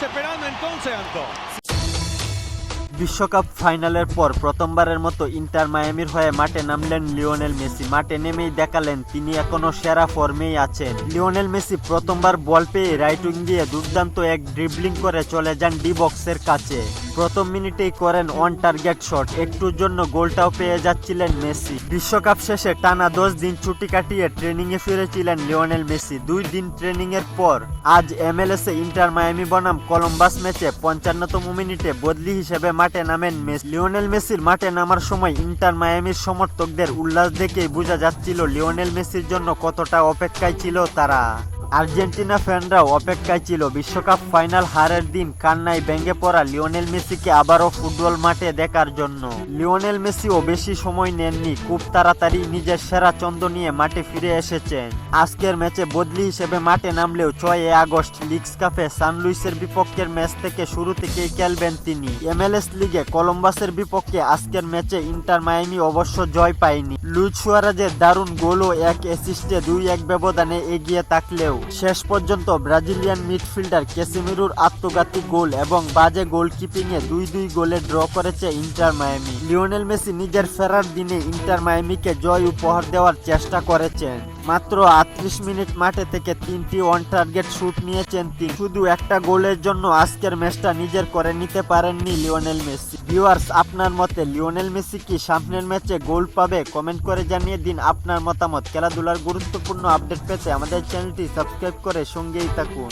Esperando entonces, Antón. বিশ্বকাপ ফাইনালের পর প্রথমবারের মতো ইন্টার মায়ামির হয়ে মাঠে নামলেন লিওনেল মেসি। মাঠে নেমেই দেখালেন তিনি এখনো সেরা ফর্মেই আছেন। লিওনেল মেসি প্রথমবার বল পেয়ে রাইট উইং দিয়ে দুর্দান্ত এক ড্রিবলিং করে চলে যান ডি বক্সের কাছে। প্রথম মিনিটেই করেন অন টার্গেট শট, একটুর জন্য গোলটাও পেয়ে যাচ্ছিলেন মেসি। বিশ্বকাপ শেষে টানা 10 দিন ছুটি কাটিয়ে ট্রেনিং এ ফিরেছিলেন লিওনেল মেসি। 2 দিন ট্রেনিং এর পর আজ MLS এ ইন্টার মায়ামি বনাম কলম্বাস ম্যাচে 55তম মিনিটে বদলি হিসেবে মাঠে নামেন মেসি। লিওনেল মেসির মাঠে নামার সময় ইন্টার মায়ামির সমর্থকদের উল্লাস দেখেই বোঝা যাচ্ছিল লিওনেল মেসির জন্য কতটা অপেক্ষায় ছিল তারা। আর্জেন্টিনা ফ্যানরাও অপেক্ষায় ছিল। বিশ্বকাপ ফাইনাল হারের দিন কান্নায় ভেঙে পড়া লিওনেল মেসিকে আবারও ফুটবল মাঠে দেখার জন্য। লিওনেল মেসিও বেশি সময় নেননি, খুব তাড়াতাড়ি নিজের সেরা ছন্দ নিয়ে মাঠে ফিরে এসেছেন। আজকের ম্যাচে বদলি হিসেবে মাঠে নামলেও 6 আগস্ট লিগস কাপে সান লুইসের বিপক্ষের ম্যাচ থেকে শুরু থেকেই খেলবেন তিনি। MLS লিগে কলম্বাসের বিপক্ষে আজকের ম্যাচে ইন্টার মায়ামি অবশ্য জয় পায়নি। লুইস সুয়ারেজের দারুণ গোল ও 1 অ্যাসিস্টে 2-1 ব্যবধানে এগিয়ে থাকলেও শেষ পর্যন্ত ব্রাজিলিয়ান মিডফিল্ডার ক্যাসিমিরোর আত্মঘাতী গোল এবং বাজে গোলকিপিংয়ে 2-2 গোলে ড্র করেছে ইন্টার মায়ামি। লিওনেল মেসি নিজের ফেরার দিনে ইন্টার মায়ামিকে জয় উপহার দেওয়ার চেষ্টা করেছেন। মাত্র 38 মিনিট মাঠে থেকে 3টি অন টার্গেট শুট নিয়েছেন তিনি। শুধু একটা গোলের জন্য আজকের ম্যাচটা নিজের করে নিতে পারেননি লিওনেল মেসি। ভিউয়ার্স, আপনার মতে লিওনেল মেসি কি সামনের ম্যাচে গোল পাবে? কমেন্ট করে জানিয়ে দিন আপনার মতামত। খেলাধুলার গুরুত্বপূর্ণ আপডেট পেতে আমাদের চ্যানেলটি সাবস্ক্রাইব করে সঙ্গেই থাকুন।